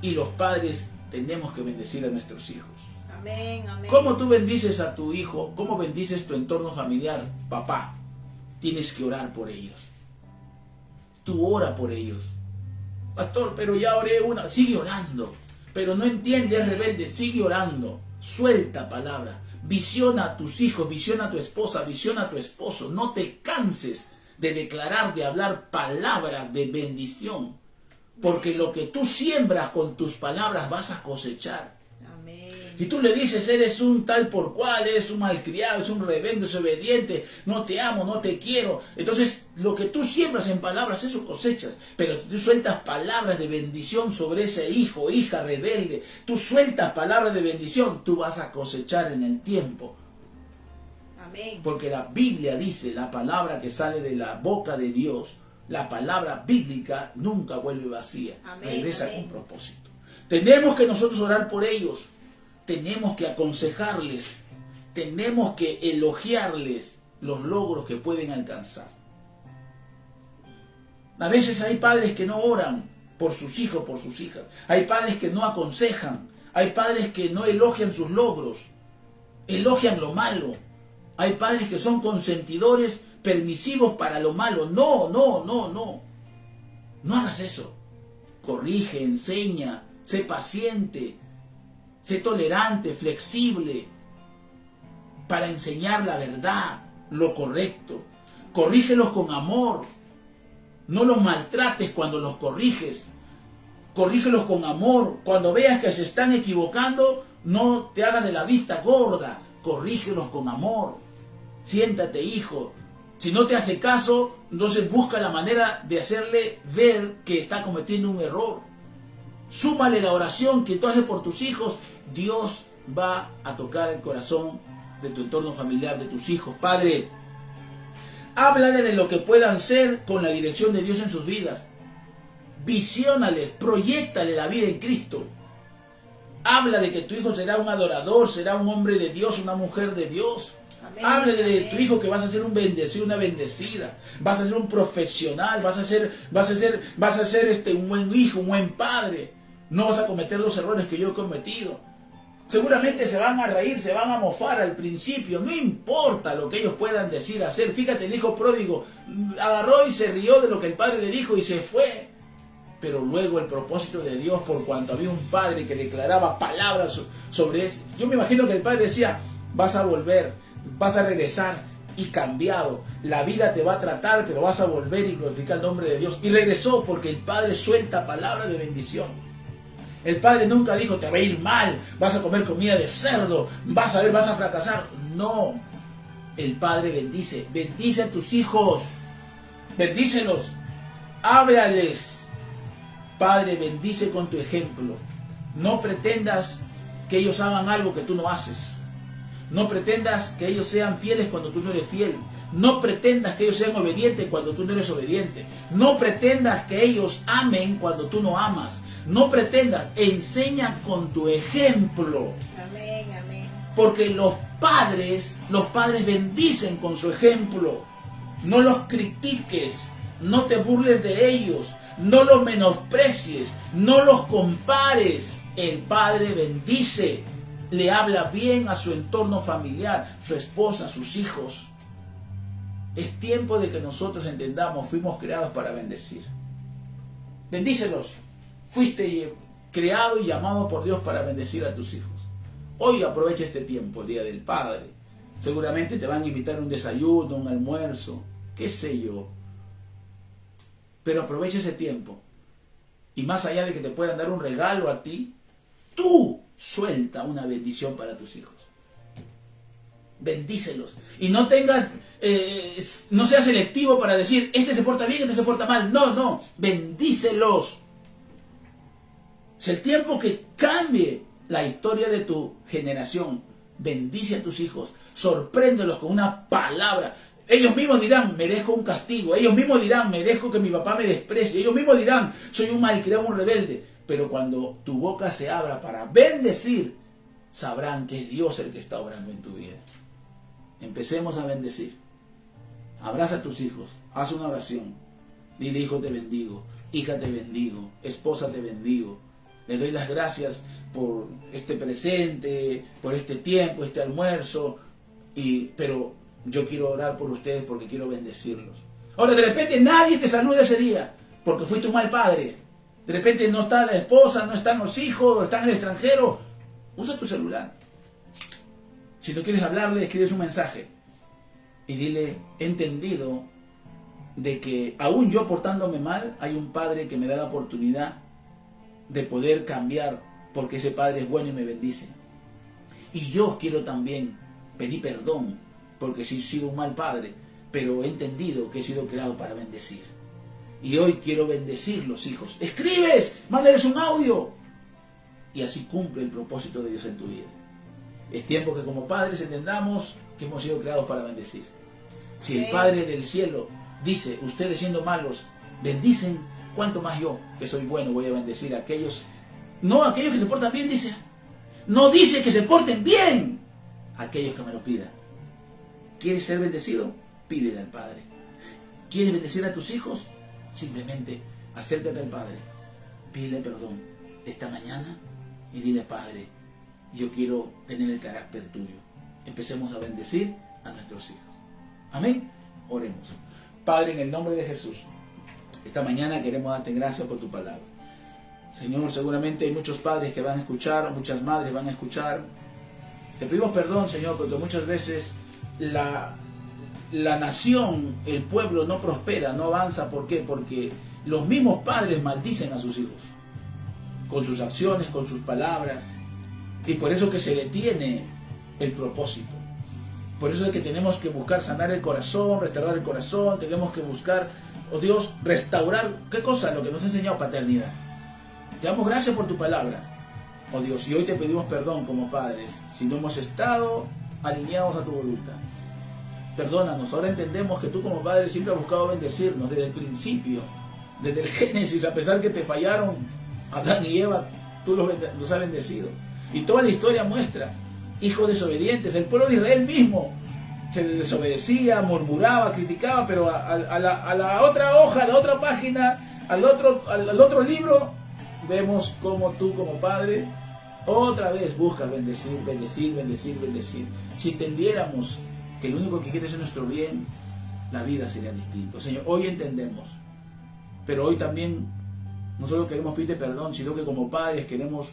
Y los padres tenemos que bendecir a nuestros hijos. Amén, amén. ¿Cómo tú bendices a tu hijo? ¿Cómo bendices tu entorno familiar? Papá, tienes que orar por ellos. Tú ora por ellos. Pastor, pero ya oré una. Sigue orando. Pero no entiende, es rebelde. Sigue orando. Suelta palabra. Visiona a tus hijos, visiona a tu esposa, visiona a tu esposo. No te canses de declarar, de hablar palabras de bendición. Porque lo que tú siembras con tus palabras vas a cosechar. Amén. Si tú le dices, eres un tal por cual, eres un malcriado, eres un rebelde, eres obediente, no te amo, no te quiero. Entonces, lo que tú siembras en palabras, eso cosechas. Pero si tú sueltas palabras de bendición sobre ese hijo, hija rebelde, tú sueltas palabras de bendición, tú vas a cosechar en el tiempo. Amén. Porque la Biblia dice, la palabra que sale de la boca de Dios, la palabra bíblica nunca vuelve vacía, amén, regresa amén. con propósito. Tenemos que nosotros orar por ellos, tenemos que aconsejarles, tenemos que elogiarles los logros que pueden alcanzar. A veces hay padres que no oran por sus hijos, por sus hijas. Hay padres que no aconsejan, hay padres que no elogian sus logros, elogian lo malo. Hay padres que son consentidores, permisivos para lo malo. No. No hagas eso. Corrige, enseña, sé paciente, sé tolerante, flexible, para enseñar la verdad, lo correcto. Corrígelos con amor. No los maltrates cuando los corriges. Corrígelos con amor. Cuando veas que se están equivocando, no te hagas de la vista gorda. Corrígelos con amor. Siéntate, hijo. Si no te hace caso, entonces busca la manera de hacerle ver que está cometiendo un error. Súmale la oración que tú haces por tus hijos. Dios va a tocar el corazón de tu entorno familiar, de tus hijos. Padre, háblale de lo que puedan ser con la dirección de Dios en sus vidas. Visiónales, proyéctale la vida en Cristo. Habla de que tu hijo será un adorador, será un hombre de Dios, una mujer de Dios. Amén, Háblale de amén. tu hijo que vas a ser un bendecido, una bendecida. Vas a ser un profesional, vas a ser un buen hijo, un buen padre. No vas a cometer los errores que yo he cometido. Seguramente se van a reír, se van a mofar al principio. No importa lo que ellos puedan decir, hacer. Fíjate, el hijo pródigo agarró y se rió de lo que el padre le dijo y se fue. Pero luego el propósito de Dios, por cuanto había un padre que declaraba palabras sobre eso. Yo me imagino que el padre decía, vas a volver, vas a regresar y cambiado. La vida te va a tratar, pero vas a volver y glorificar el nombre de Dios. Y regresó porque el padre suelta palabras de bendición. El Padre nunca dijo, te va a ir mal, vas a comer comida de cerdo, vas a fracasar. No, el Padre bendice. Bendice a tus hijos, bendícelos, háblales. Padre, bendice con tu ejemplo. No pretendas que ellos hagan algo que tú no haces. No pretendas que ellos sean fieles cuando tú no eres fiel. No pretendas que ellos sean obedientes cuando tú no eres obediente. No pretendas que ellos amen cuando tú no amas. No pretendas, enseña con tu ejemplo. Amén, amén. Porque los padres bendicen con su ejemplo. No los critiques, no te burles de ellos, no los menosprecies, no los compares. El Padre bendice, le habla bien a su entorno familiar, su esposa, sus hijos. Es tiempo de que nosotros entendamos, fuimos creados para bendecir. Bendícelos. Fuiste creado y llamado por Dios para bendecir a tus hijos. Hoy aprovecha este tiempo, Día del Padre. Seguramente te van a invitar a un desayuno, un almuerzo, qué sé yo. Pero aprovecha ese tiempo. Y más allá de que te puedan dar un regalo a ti, tú suelta una bendición para tus hijos. Bendícelos. Y no tengas, no seas selectivo para decir, este se porta bien, este se porta mal. No, bendícelos. Es el tiempo que cambie la historia de tu generación. Bendice a tus hijos. Sorpréndelos con una palabra. Ellos mismos dirán, merezco un castigo. Ellos mismos dirán, merezco que mi papá me desprecie. Ellos mismos dirán, soy un malcriado, un rebelde. Pero cuando tu boca se abra para bendecir, sabrán que es Dios el que está obrando en tu vida. Empecemos a bendecir. Abraza a tus hijos. Haz una oración. Dile, hijo te bendigo. Hija te bendigo. Esposa te bendigo. Le doy las gracias por este presente, por este tiempo, este almuerzo. Pero yo quiero orar por ustedes porque quiero bendecirlos. Ahora, de repente nadie te saluda ese día porque fuiste un mal padre. De repente no está la esposa, no están los hijos, están en el extranjero. Usa tu celular. Si no quieres hablarle, escribes un mensaje. Y dile, he entendido de que aún yo portándome mal, hay un padre que me da la oportunidad de poder cambiar porque ese padre es bueno y me bendice. Y yo quiero también pedir perdón porque sí he sido un mal padre, pero he entendido que he sido creado para bendecir. Y hoy quiero bendecir los hijos. Escribes, mándales un audio. Y así cumple el propósito de Dios en tu vida. Es tiempo que como padres entendamos que hemos sido creados para bendecir. Si el Padre del cielo dice, ustedes siendo malos, bendicen, ¿cuánto más yo, que soy bueno, voy a bendecir a aquellos? No aquellos que se portan bien, dice. No dice que se porten bien. Aquellos que me lo pidan. ¿Quieres ser bendecido? Pídele al Padre. ¿Quieres bendecir a tus hijos? Simplemente acércate al Padre. Pídele perdón esta mañana y dile, Padre, yo quiero tener el carácter tuyo. Empecemos a bendecir a nuestros hijos. Amén. Oremos. Padre, en el nombre de Jesús, esta mañana queremos darte gracias por tu palabra. Señor, seguramente hay muchos padres que van a escuchar, muchas madres van a escuchar. Te pedimos perdón, Señor, porque muchas veces la nación, el pueblo no prospera, no avanza. ¿Por qué? Porque los mismos padres maldicen a sus hijos con sus acciones, con sus palabras. Y por eso que se detiene el propósito. Por eso es que tenemos que buscar sanar el corazón, restaurar el corazón. Tenemos que buscar, oh Dios, restaurar, ¿qué cosa? Lo que nos ha enseñado paternidad. Te damos gracias por tu palabra, oh Dios. Y hoy te pedimos perdón como padres si no hemos estado alineados a tu voluntad. Perdónanos. Ahora entendemos que tú como padre siempre has buscado bendecirnos desde el principio, desde el Génesis, a pesar que te fallaron Adán y Eva, tú los has bendecido. Y toda la historia muestra hijos desobedientes. El pueblo de Israel mismo se desobedecía, murmuraba, criticaba, pero a la otra hoja, a la otra página, al otro libro, vemos como tú como padre otra vez buscas bendecir, bendecir, bendecir, bendecir. Si entendiéramos que lo único que quieres es nuestro bien, la vida sería distinta. Señor, hoy entendemos, pero hoy también no solo queremos pedirte perdón, sino que como padres queremos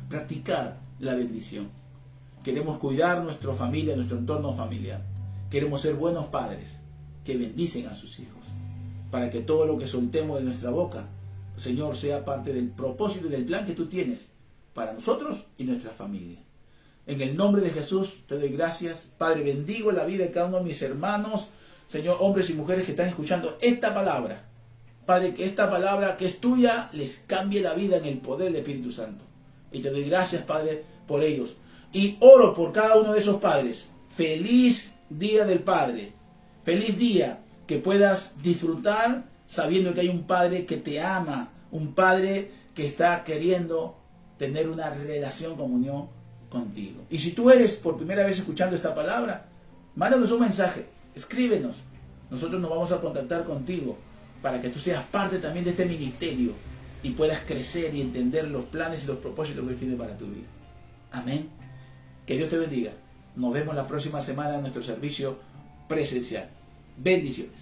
practicar la bendición. Queremos cuidar nuestra familia, nuestro entorno familiar. Queremos ser buenos padres que bendicen a sus hijos, para que todo lo que soltemos de nuestra boca Señor, sea parte del propósito y del plan que tú tienes para nosotros y nuestra familia. En el nombre de Jesús te doy gracias. Padre, bendigo la vida de cada uno de mis hermanos, Señor, hombres y mujeres que están escuchando esta palabra. Padre, que esta palabra que es tuya les cambie la vida en el poder del Espíritu Santo. Y te doy gracias, Padre, por ellos. Y oro por cada uno de esos padres. Feliz Día del Padre. Feliz día que puedas disfrutar sabiendo que hay un Padre que te ama. Un Padre que está queriendo tener una relación, comunión contigo. Y si tú eres por primera vez escuchando esta palabra, mándanos un mensaje. Escríbenos. Nosotros nos vamos a contactar contigo para que tú seas parte también de este ministerio y puedas crecer y entender los planes y los propósitos que Dios tiene para tu vida. Amén. Que Dios te bendiga. Nos vemos la próxima semana en nuestro servicio presencial. Bendiciones.